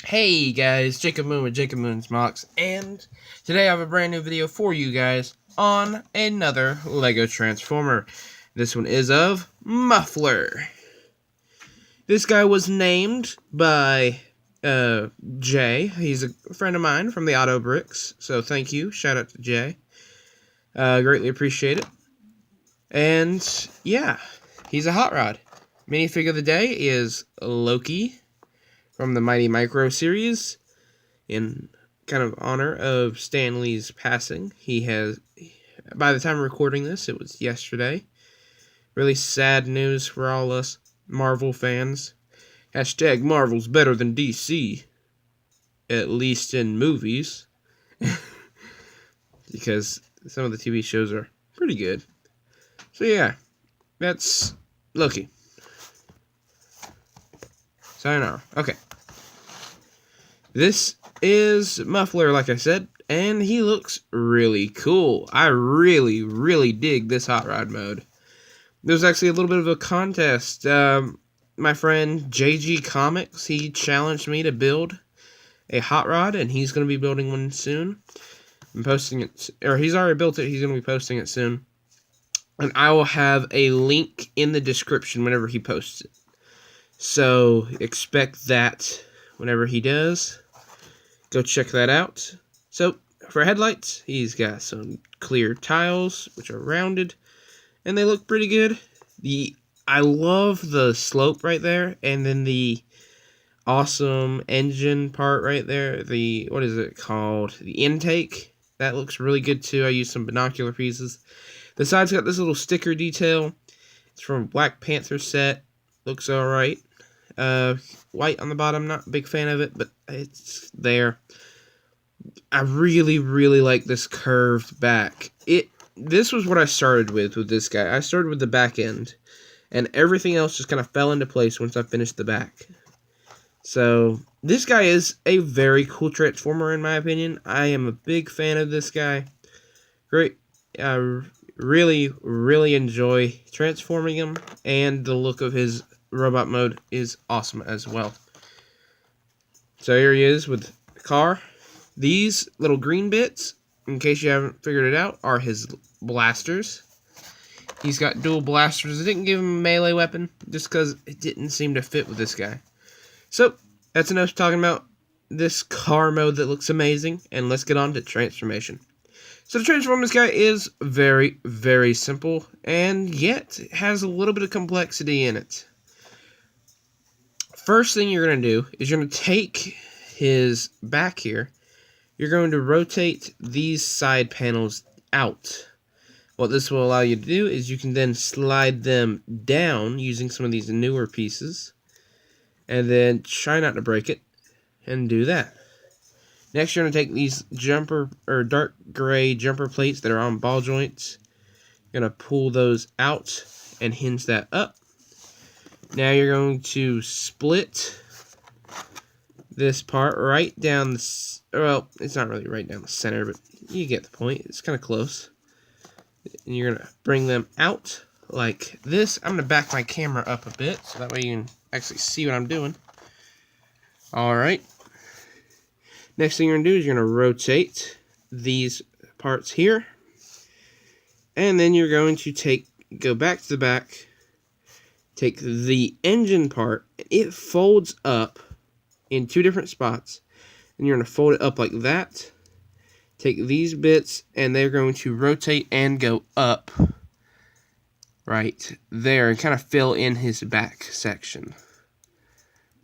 Hey guys, Jacob Moon with Jacob Moon's Mocks, and today I have a brand new video for you guys on another Lego Transformer. This one is of Muffler. This guy was named by Jay. He's a friend of mine from the Auto Bricks, so thank you. Shout out to Jay. Greatly appreciate it. And yeah, he's a hot rod. Minifigure of the day is Loki from the Mighty Micro series. In kind of honor of Stan Lee's passing. He has, by the time of recording this, it was yesterday. Really sad news for all us Marvel fans. Hashtag Marvel's better than DC. At least in movies. Because some of the TV shows are pretty good. So yeah, that's Loki. Sayonara. Okay. This is Muffler, like I said, and he looks really cool. I really dig this hot rod mode. There's actually a little bit of a contest. My friend JG Comics, he challenged me to build a hot rod, and he's going to be building one soon. I'm posting it, or he's already built it. He's going to be posting it soon. And I will have a link in the description whenever he posts it. So expect that whenever he does. Go check that out. So, for headlights, he's got some clear tiles, which are rounded, and they look pretty good. I love the slope right there, and then the awesome engine part right there. What is it called? The intake. That looks really good too. I used some binocular pieces. The side's got this little sticker detail. It's from Black Panther set. Looks alright. White on the bottom, not a big fan of it, but it's there. I really like this curved back. This was what I started with this guy. I started with the back end, and everything else just kind of fell into place once I finished the back. So, this guy is a very cool Transformer in my opinion. I am a big fan of this guy. Great. I really enjoy transforming him, and the look of his robot mode is awesome as well. So here he is with the car. These little green bits, in case you haven't figured it out, are his blasters. He's got dual blasters. I didn't give him a melee weapon just because it didn't seem to fit with this guy. So that's enough talking about this car mode that looks amazing, and let's get on to transformation. So the transform this guy is very simple, and yet has a little bit of complexity in it. First thing you're going to do is you're going to take his back here. You're going to rotate these side panels out. What this will allow you to do is you can then slide them down using some of these newer pieces. And then try not to break it. And do that. Next you're going to take these dark gray jumper plates that are on ball joints. You're going to pull those out and hinge that up. Now you're going to split this part right down the... Well, it's not really right down the center, but you get the point. It's kind of close. And you're going to bring them out like this. I'm going to back my camera up a bit, so that way you can actually see what I'm doing. Alright. Next thing you're going to do is you're going to rotate these parts here. And then you're going to go back to the back. Take the engine part, it folds up in two different spots, and you're going to fold it up like that. Take these bits, and they're going to rotate and go up right there, and kind of fill in his back section.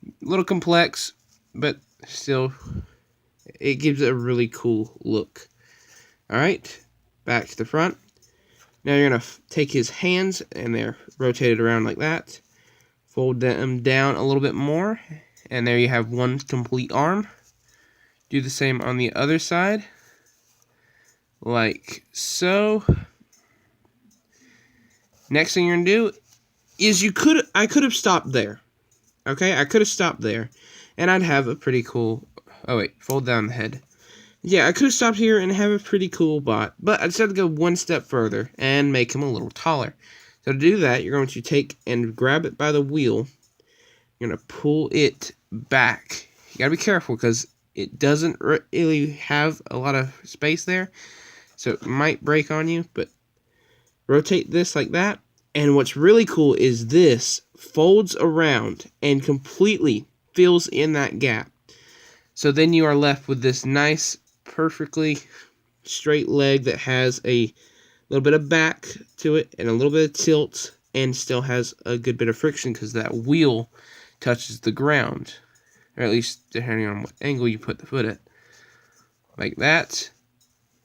A little complex, but still, it gives it a really cool look. Alright, back to the front. Now you're going to take his hands, and they're rotated around like that. Fold them down a little bit more, and there you have one complete arm. Do the same on the other side, like so. Next thing you're going to do is I could have stopped there. Okay, I could have stopped there, and I'd have a pretty cool... Oh wait, fold down the head. Yeah, I could have stopped here and have a pretty cool bot, but I decided to go one step further and make him a little taller. So to do that, you're going to take and grab it by the wheel. You're going to pull it back You gotta be careful because it doesn't really have a lot of space there, so it might break on you, but rotate this like that. And what's really cool is this folds around and completely fills in that gap. So then you are left with this nice, perfectly straight leg that has a little bit of back to it and a little bit of tilt and still has a good bit of friction because that wheel touches the ground. Or at least depending on what angle you put the foot at. Like that.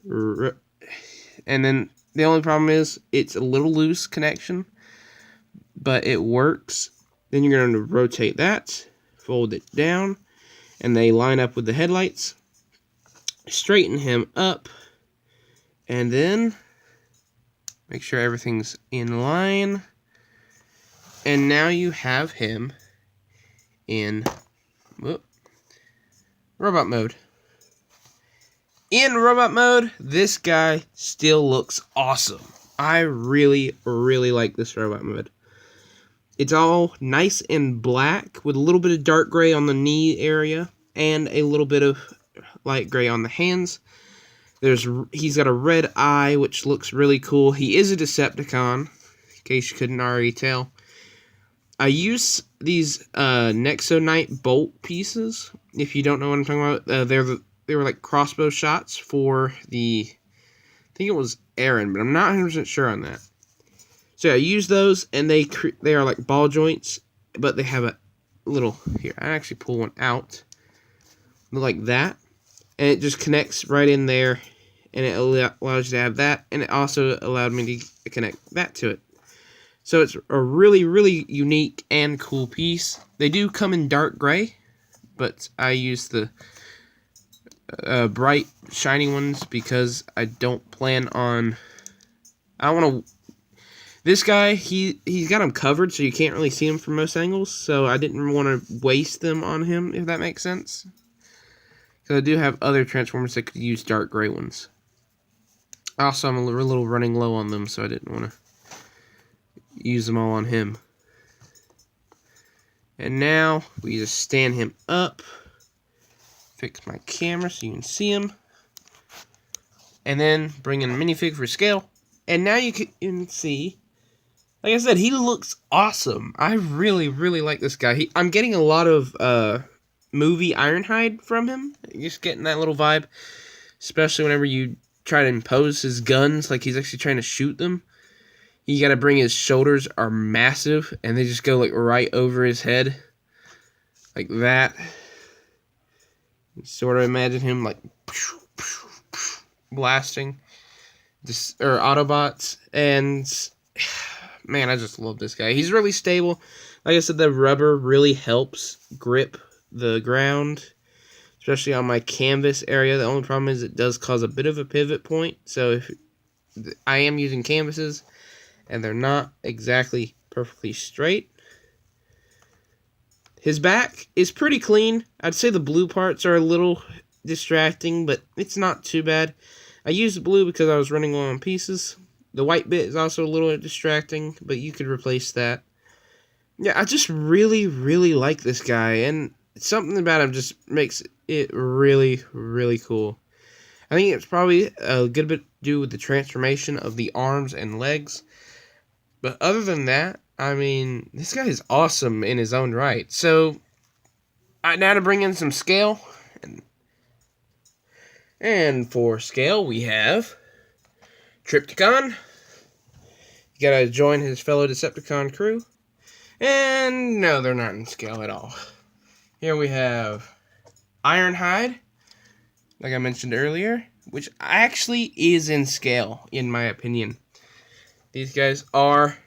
And then the only problem is it's a little loose connection, but it works. Then you're going to rotate that, fold it down, and they line up with the headlights. Straighten him up, and then make sure everything's in line. And now you have him in robot mode. In robot mode, this guy still looks awesome. I really, really like this robot mode. It's all nice and black with a little bit of dark gray on the knee area and a little bit of light gray on the hands. He's got a red eye, which looks really cool. He is a Decepticon, in case you couldn't already tell. I use these Nexonite bolt pieces. If you don't know what I'm talking about, they were like crossbow shots for I think it was Aaron, but I'm not 100% sure on that. So yeah, I use those, and they are like ball joints, but they have a little, here, I actually pull one out, like that, and it just connects right in there, and it allows you to have that, and it also allowed me to connect that to it. So it's a really, really unique and cool piece. They do come in dark gray, but I use the bright, shiny ones because I don't plan on... I don't want to... This guy, he's got him covered, so you can't really see him from most angles, so I didn't want to waste them on him, if that makes sense. Because I do have other Transformers that could use dark gray ones. Also, I'm a little running low on them, so I didn't want to use them all on him. And now, we just stand him up. Fix my camera so you can see him. And then bring in a minifig for scale. And now you can see, like I said, he looks awesome. I really, really like this guy. I'm getting a lot of movie Ironhide from him. Just getting that little vibe. Especially whenever you try to impose his guns, like he's actually trying to shoot them. You gotta bring his shoulders are massive, and they just go like right over his head. Like that. Sort of imagine him like blasting or Autobots, and man, I just love this guy. He's really stable. Like I said, the rubber really helps grip the ground, especially on my canvas area. The only problem is it does cause a bit of a pivot point, so if I am using canvases and they're not exactly perfectly straight. His back is pretty clean. I'd say the blue parts are a little distracting, but it's not too bad. I used the blue because I was running low on pieces. The white bit is also a little distracting, but you could replace that. Yeah, I just really, really like this guy, and something about him just makes it really, really cool. I think it's probably a good bit to do with the transformation of the arms and legs. But other than that, I mean, this guy is awesome in his own right. So, now to bring in some scale. And for scale, we have Trypticon. You gotta join his fellow Decepticon crew. And no, they're not in scale at all. Here we have Ironhide, like I mentioned earlier, which actually is in scale, in my opinion. These guys are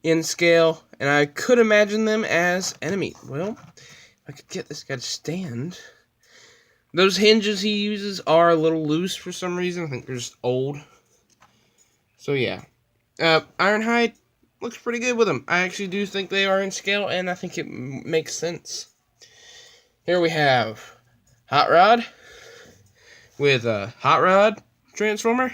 in scale, and I could imagine them as enemy. Well, if I could get this guy to stand. Those hinges he uses are a little loose for some reason. I think they're just old. So yeah. Ironhide looks pretty good with them. I actually do think they are in scale, and I think it makes sense. Here we have Hot Rod with a Hot Rod Transformer.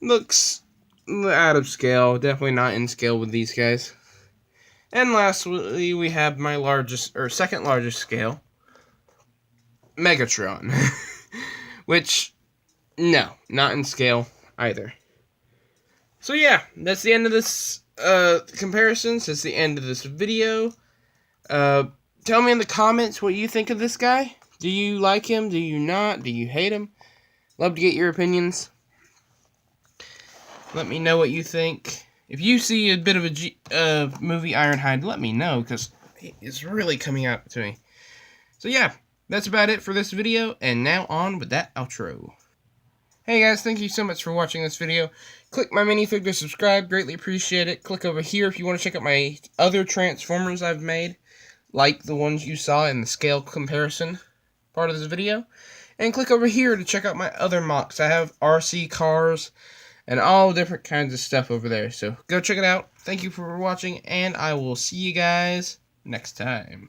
Looks out of scale. Definitely not in scale with these guys. And lastly, we have my second largest scale Megatron. Which, no, not in scale either. So yeah, that's the end of this comparisons. That's the end of this video. Tell me in the comments what you think of this guy. Do you like him? Do you not? Do you hate him? Love to get your opinions. Let me know what you think. If you see a bit of a movie Ironhide, let me know, because it's really coming out to me. So yeah, that's about it for this video, and now on with that outro. Hey guys, thank you so much for watching this video. Click my minifig to subscribe, greatly appreciate it. Click over here if you want to check out my other Transformers I've made, like the ones you saw in the scale comparison part of this video. And click over here to check out my other mocks. I have RC cars and all different kinds of stuff over there. So go check it out. Thank you for watching, and I will see you guys next time.